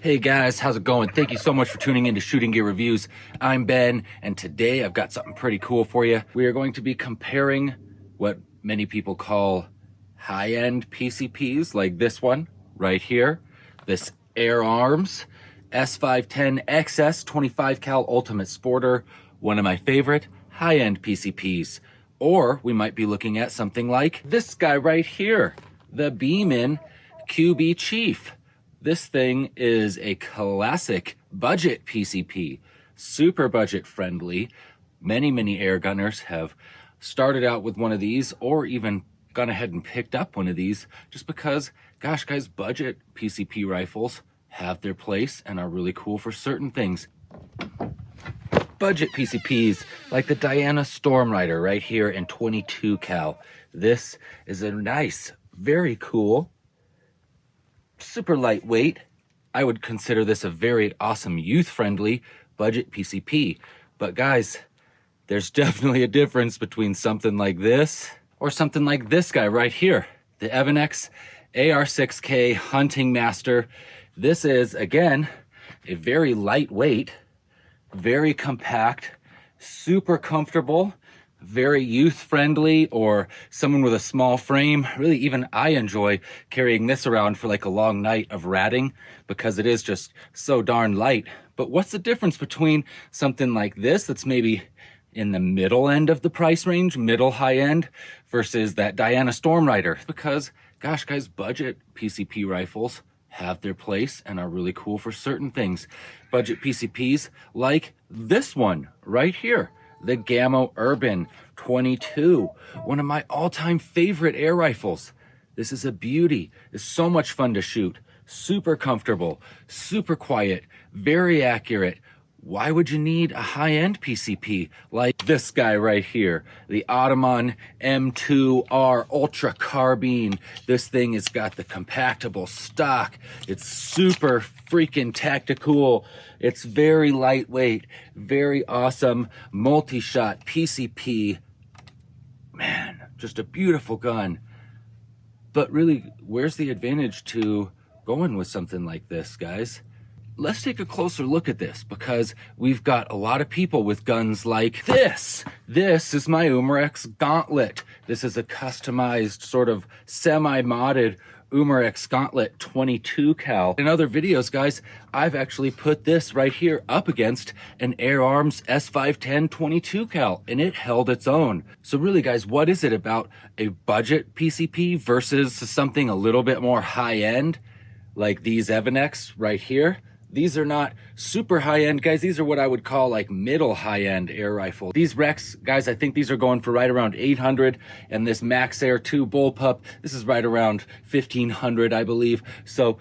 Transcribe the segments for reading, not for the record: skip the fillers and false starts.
Hey guys, how's it going? Thank you so much for tuning in to Shooting Gear Reviews. I'm Ben, and today I've got something pretty cool for you. We are going to be comparing what many people call high-end PCPs, like this one right here, this FIREARMS S510XS 25 cal Ultimate Sporter, one of my favorite high-end PCPs. Or we might be looking at something like this guy right here, the Beeman QB Chief. This thing is a classic budget PCP, super budget friendly. Many air gunners have started out with one of these or even gone ahead and picked up one of these just because, gosh guys, budget PCP rifles have their place and are really cool for certain things. Budget PCPs like the Diana Stormrider right here in 22 cal. This is a nice, very cool, super lightweight. I would consider this a very awesome youth-friendly budget PCP. But guys, there's definitely a difference between something like this or something like this guy right here, the Umarex AR6K Hunting Master. This is, again, a very lightweight, very compact, super comfortable, very youth-friendly, or someone with a small frame. Really, even I enjoy carrying this around for like a long night of ratting because it is just so darn light. But what's the difference between something like this that's maybe in the middle end of the price range, middle high end, versus that Diana Stormrider? Because, gosh guys, budget PCP rifles have their place and are really cool for certain things. Budget PCPs like this one right here, the GAMO Urban 22, one of my all-time favorite air rifles. This is a beauty. It's so much fun to shoot, super comfortable, super quiet, very accurate. Why would you need a high-end PCP like this guy right here, the Ataman M2 Ultra Carbine? This thing has got the compactable stock. It's super freaking tactical. It's very lightweight, very awesome, multi-shot PCP. Man, just a beautiful gun. But really, where's the advantage to going with something like this, guys? Let's take a closer look at this because we've got a lot of people with guns like this. This is my Umarex Gauntlet. This is a customized sort of semi-modded Umarex Gauntlet 22 cal. In other videos, guys, I've actually put this right here up against an AirArms S510 22 cal, and it held its own. So really, guys, what is it about a budget PCP versus something a little bit more high-end, like these Umarex right here? These are not super high-end, guys. These are what I would call like middle high-end air rifle. These Rex, guys, I think these are going for right around 800, and this Max Air 2 Bullpup, this is right around 1500, I believe. So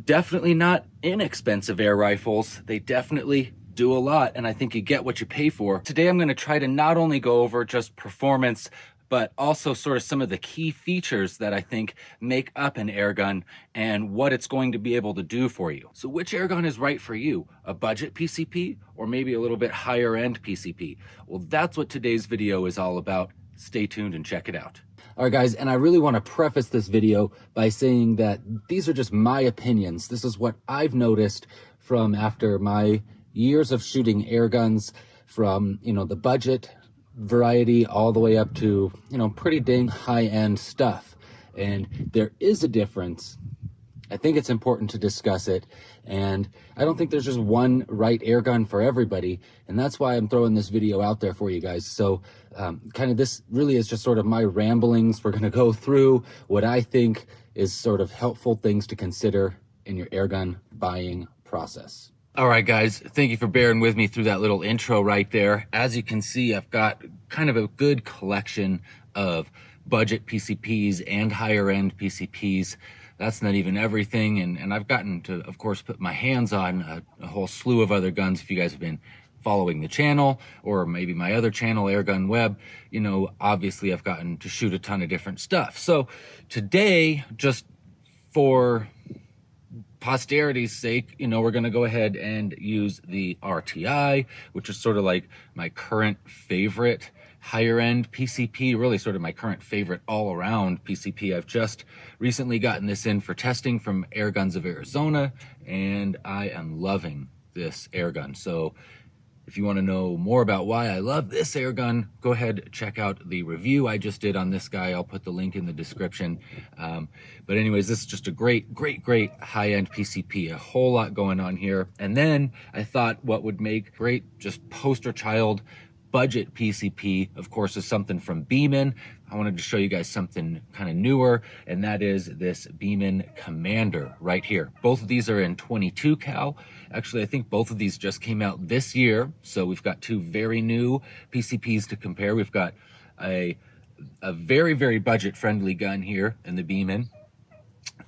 definitely not inexpensive air rifles. They definitely do a lot, and I think you get what you pay for. Today, I'm gonna try to not only go over just performance, but also sort of some of the key features that I think make up an air gun and what it's going to be able to do for you. So which air gun is right for you? A budget PCP or maybe a little bit higher end PCP? Well, that's what today's video is all about. Stay tuned and check it out. All right, guys, and I really want to preface this video by saying that these are just my opinions. This is what I've noticed from after my years of shooting air guns, from, you know, the budget variety all the way up to, you know, pretty dang high-end stuff. And there is a difference. I think it's important to discuss it, and I don't think there's just one right air gun for everybody, and that's why I'm throwing this video out there for you guys. So kind of this really is just sort of my ramblings. We're going to go through what I think is sort of helpful things to consider in your air gun buying process. All right, guys, thank you for bearing with me through that little intro right there. As you can see, I've got kind of a good collection of budget PCPs and higher end PCPs. That's not even everything. And I've gotten to, of course, put my hands on a whole slew of other guns. If you guys have been following the channel or maybe my other channel, Airgun Web, you know, obviously I've gotten to shoot a ton of different stuff. So today, just for posterity's sake, you know, we're going to go ahead and use the RTI, which is sort of like my current favorite higher end PCP, really sort of my current favorite all around PCP. I've just recently gotten this in for testing from Airguns of Arizona, and I am loving this airgun. So if you want to know more about why I love this airgun, go ahead, check out the review I just did on this guy. I'll put the link in the description. But anyways, this is just a great high-end PCP, a whole lot going on here. And then I thought what would make great just poster child budget PCP, of course, is something from Beeman. I wanted to show you guys something kind of newer, and that is this Beeman Commander right here. Both of these are in 22 cal. Actually, I think both of these just came out this year, so we've got two very new PCPs to compare. We've got a very budget-friendly gun here in the Beeman,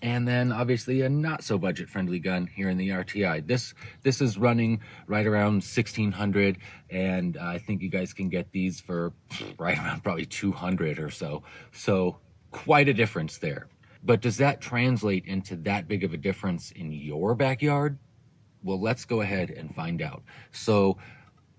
and then obviously a not so budget friendly gun here in the RTI. This is running right around 1600, and I think you guys can get these for right around probably 200 or so. So quite a difference there. But does that translate into that big of a difference in your backyard? Well, let's go ahead and find out. So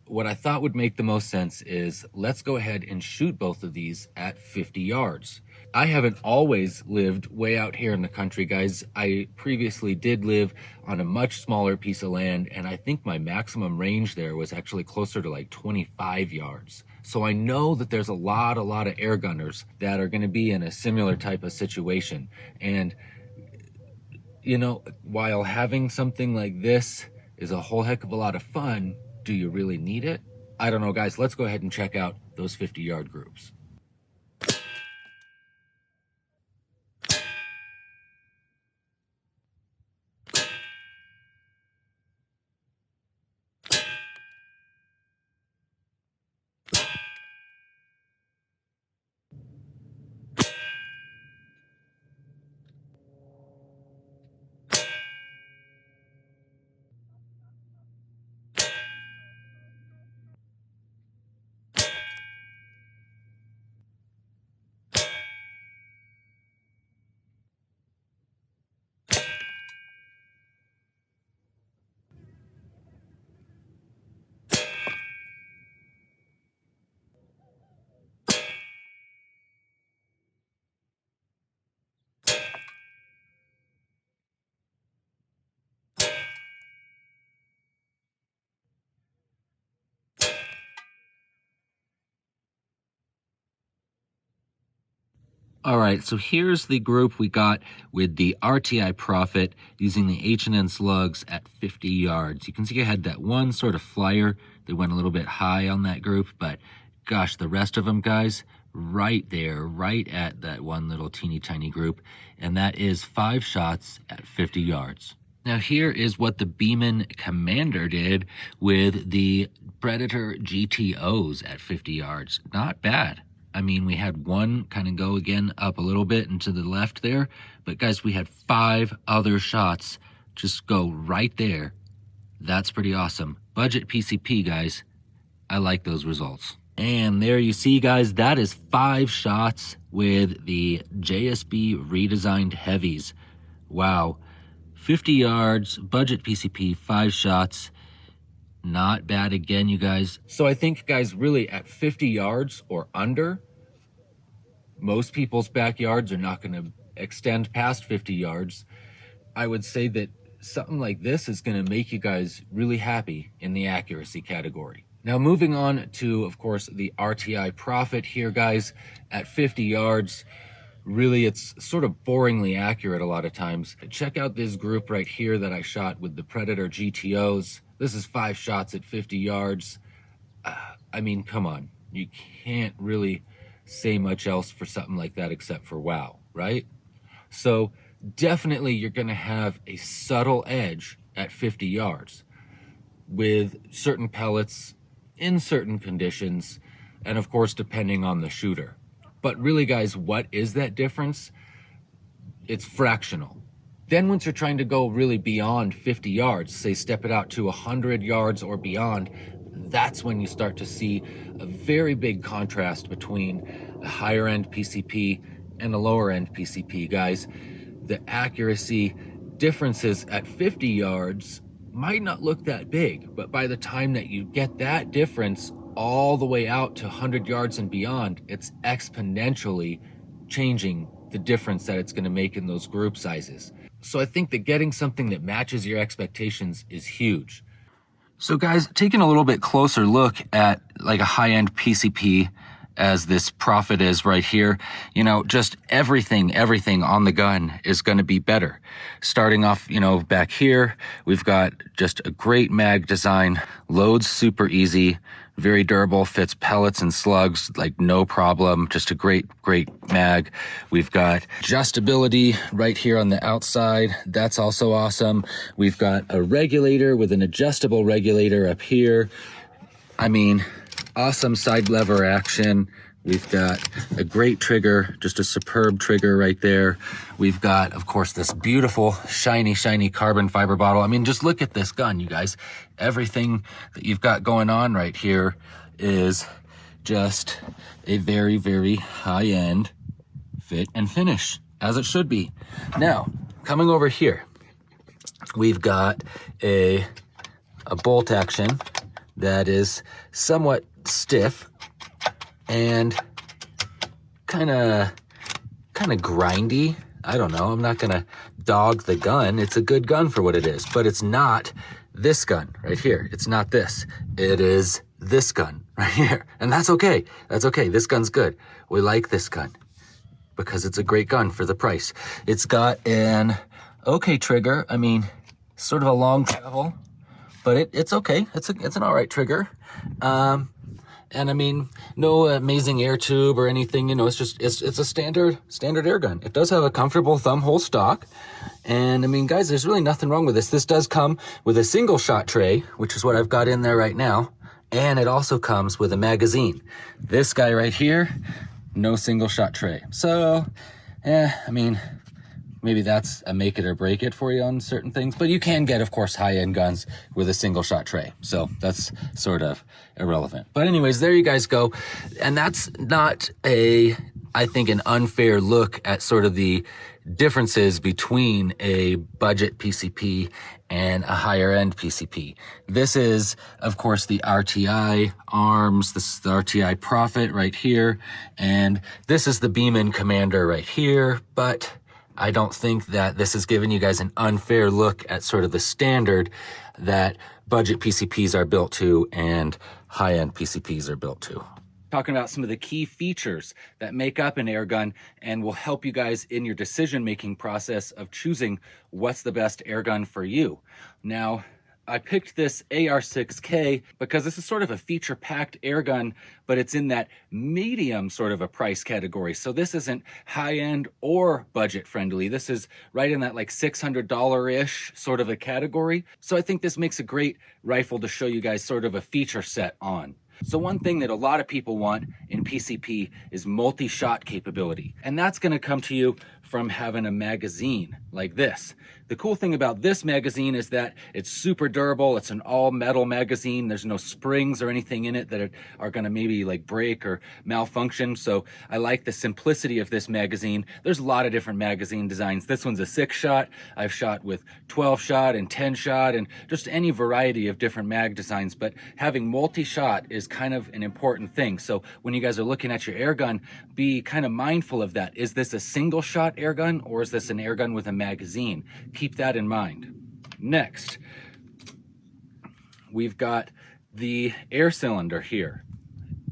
what I thought would make the most sense is let's go ahead and shoot both of these at 50 yards. I haven't always lived way out here in the country, guys. I previously did live on a much smaller piece of land, and I think my maximum range there was actually closer to like 25 yards. So I know that there's a lot of air gunners that are going to be in a similar type of situation. And you know, while having something like this is a whole heck of a lot of fun, do you really need it? I don't know, guys. Let's go ahead and check out those 50-yard groups. All right, so here's the group we got with the RTI Prophet using the H&N slugs at 50 yards. You can see I had that one sort of flyer that went a little bit high on that group, but gosh, the rest of them, guys, right there, right at that one little teeny tiny group, and that is 5 shots at 50 yards. Now here is what the Beeman Commander did with the Predator GTOs at 50 yards. Not bad. I mean, we had one kind of go again up a little bit and to the left there, but guys, we had 5 other shots just go right there. That's pretty awesome. Budget PCP, guys. I like those results. And there you see, guys, that is 5 shots with the JSB redesigned heavies. Wow. 50 yards, budget PCP, 5 shots. Not bad again, you guys. So I think, guys, really at 50 yards or under, most people's backyards are not going to extend past 50 yards. I would say that something like this is going to make you guys really happy in the accuracy category. Now moving on to, of course, the RTI Prophet here, guys, at 50 yards. Really, it's sort of boringly accurate a lot of times. Check out this group right here that I shot with the Predator GTOs. This is 5 shots at 50 yards. I mean, come on. You can't really say much else for something like that except for wow, right? So definitely you're going to have a subtle edge at 50 yards with certain pellets in certain conditions, and of course, depending on the shooter. But really, guys, what is that difference? It's fractional. Then once you're trying to go really beyond 50 yards, say step it out to 100 yards or beyond, that's when you start to see a very big contrast between a higher end PCP and a lower end PCP, guys. The accuracy differences at 50 yards might not look that big, but by the time that you get that difference all the way out to 100 yards and beyond, it's exponentially changing the difference that it's going to make in those group sizes. So I think that getting something that matches your expectations is huge. So guys, taking a little bit closer look at like a high-end PCP as this Prophet is right here, you know, just everything on the gun is going to be better. Starting off, you know, back here, we've got just a great mag design, loads super easy, very durable, fits pellets and slugs like no problem, just a great mag. We've got adjustability right here on the outside, that's also awesome. We've got a regulator with an adjustable regulator up here. I mean, awesome side lever action. We've got a great trigger, just a superb trigger right there. We've got, of course, this beautiful, shiny carbon fiber bottle. I mean, just look at this gun, you guys. Everything that you've got going on right here is just a very high-end fit and finish, as it should be. Now, coming over here, we've got a bolt action that is somewhat stiff and kind of grindy. I don't know, I'm not gonna dog the gun. It's a good gun for what it is, but it's not this gun right here. It's not this. It is this gun right here. And that's okay. That's okay. This gun's good. We like this gun because it's a great gun for the price. It's got an okay trigger. I mean, sort of a long travel, but it's okay. It's an all right trigger. And I mean, no amazing air tube or anything, you know, it's a standard air gun. It does have a comfortable thumb hole stock. And I mean, guys, there's really nothing wrong with this. This does come with a single shot tray, which is what I've got in there right now. And it also comes with a magazine. This guy right here, no single shot tray. So, I mean, maybe that's a make it or break it for you on certain things, but you can get, of course, high-end guns with a single shot tray. So that's sort of irrelevant. But anyways, there you guys go. And that's not I think, an unfair look at sort of the differences between a budget PCP and a higher end PCP. This is, of course, the RTI Arms. This is the RTI Prophet right here. And this is the Beeman Commander right here. But I don't think that this has given you guys an unfair look at sort of the standard that budget PCPs are built to and high-end PCPs are built to. Talking about some of the key features that make up an air gun and will help you guys in your decision-making process of choosing what's the best air gun for you. Now, I picked this AR6K because this is sort of a feature-packed air gun, but it's in that medium sort of a price category. So this isn't high-end or budget-friendly. This is right in that like $600-ish sort of a category. So I think this makes a great rifle to show you guys sort of a feature set on. So one thing that a lot of people want in PCP is multi-shot capability. And that's gonna come to you from having a magazine like this. The cool thing about this magazine is that it's super durable. It's an all metal magazine. There's no springs or anything in it that are gonna maybe like break or malfunction. So I like the simplicity of this magazine. There's a lot of different magazine designs. This one's a 6-shot. I've shot with 12-shot and 10-shot and just any variety of different mag designs. But having multi-shot is kind of an important thing. So when you guys are looking at your air gun, be kind of mindful of that. Is this a single shot air gun or is this an air gun with a magazine? Keep that in mind. Next, we've got the air cylinder here.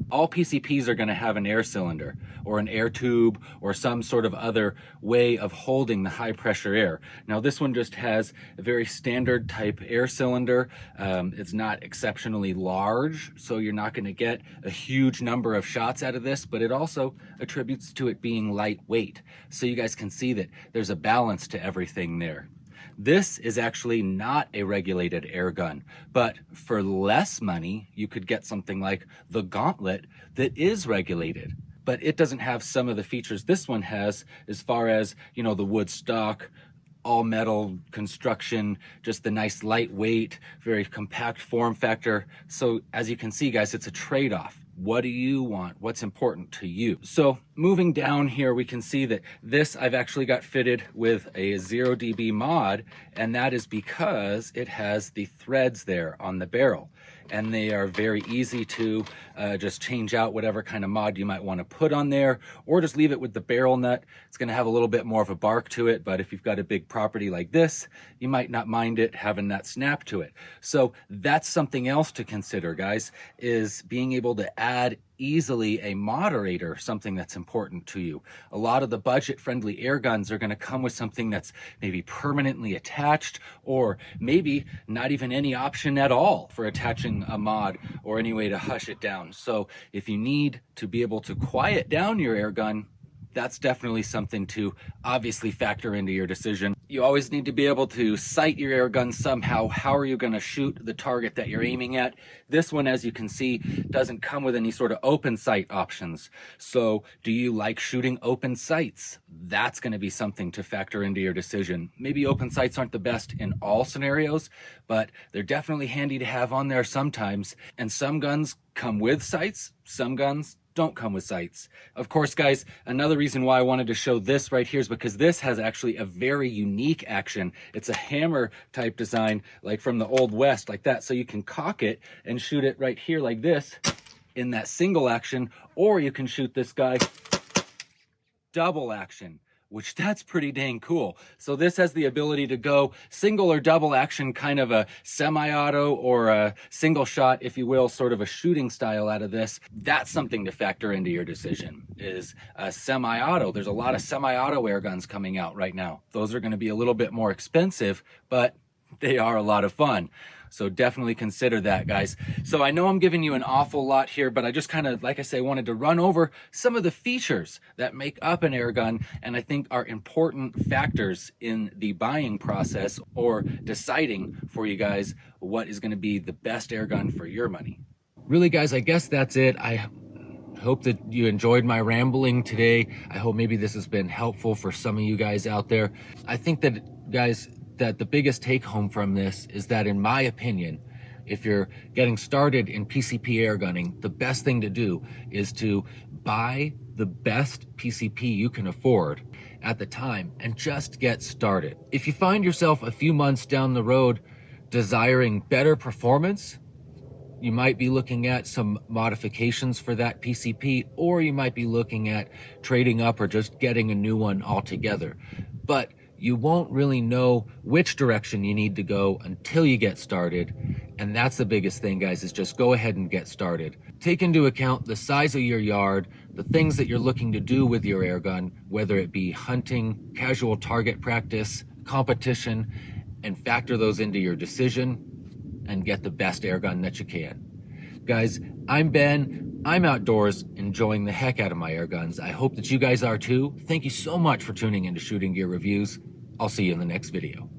All PCPs are going to have an air cylinder or an air tube or some sort of other way of holding the high pressure air. Now this one just has a very standard type air cylinder. It's not exceptionally large, so you're not going to get a huge number of shots out of this, but it also attributes to it being lightweight. So you guys can see that there's a balance to everything there. This is actually not a regulated air gun, but for less money, you could get something like the Gauntlet that is regulated, but it doesn't have some of the features this one has as far as, you know, the wood stock, all metal construction, just the nice lightweight, very compact form factor. So as you can see, guys, it's a trade-off. What do you want? What's important to you? So moving down here, we can see that this I've actually got fitted with a 0 dB mod, and that is because it has the threads there on the barrel. and they are very easy to just change out whatever kind of mod you might want to put on there, or just leave it with the barrel nut. It's going to have a little bit more of a bark to it, but if you've got a big property like this, you might not mind it having that snap to it. So that's something else to consider, guys, is being able to add easily a moderator, something that's important to you. A lot of the budget-friendly air guns are going to come with something that's maybe permanently attached, or maybe not even any option at all for attaching a mod or any way to hush it down. So if you need to be able to quiet down your air gun, that's definitely something to obviously factor into your decision. You always need to be able to sight your air gun somehow. How are you going to shoot the target that you're aiming at? This one, as you can see, doesn't come with any sort of open sight options. So do you like shooting open sights? That's going to be something to factor into your decision. Maybe open sights aren't the best in all scenarios, but they're definitely handy to have on there sometimes. And some guns come with sights, some guns don't come with sights. Of course, guys, another reason why I wanted to show this right here is because this has actually a very unique action. It's a hammer type design, like from the Old West, like that. So you can cock it and shoot it right here like this in that single action, or you can shoot this guy double action, which that's pretty dang cool. So this has the ability to go single or double action, kind of a semi-auto or a single shot, if you will, sort of a shooting style out of this. That's something to factor into your decision, is a semi-auto. There's a lot of semi-auto air guns coming out right now. Those are going to be a little bit more expensive, but they are a lot of fun. So definitely consider that, guys. So I know I'm giving you an awful lot here, but I just kind of, like I say, wanted to run over some of the features that make up an air gun, and I think are important factors in the buying process or deciding for you guys what is going to be the best air gun for your money. Really, guys, I guess that's it. I hope that you enjoyed my rambling today. I hope maybe this has been helpful for some of you guys out there. I think that, guys, that the biggest take home from this is that, in my opinion, if you're getting started in PCP air gunning, the best thing to do is to buy the best PCP you can afford at the time and just get started. If you find yourself a few months down the road desiring better performance, you might be looking at some modifications for that PCP, or you might be looking at trading up or just getting a new one altogether. But you won't really know which direction you need to go until you get started. And that's the biggest thing, guys, is just go ahead and get started. Take into account the size of your yard, the things that you're looking to do with your air gun, whether it be hunting, casual target practice, competition, and factor those into your decision and get the best air gun that you can. Guys, I'm Ben. I'm outdoors enjoying the heck out of my air guns. I hope that you guys are too. Thank you so much for tuning into Shooting Gear Reviews. I'll see you in the next video.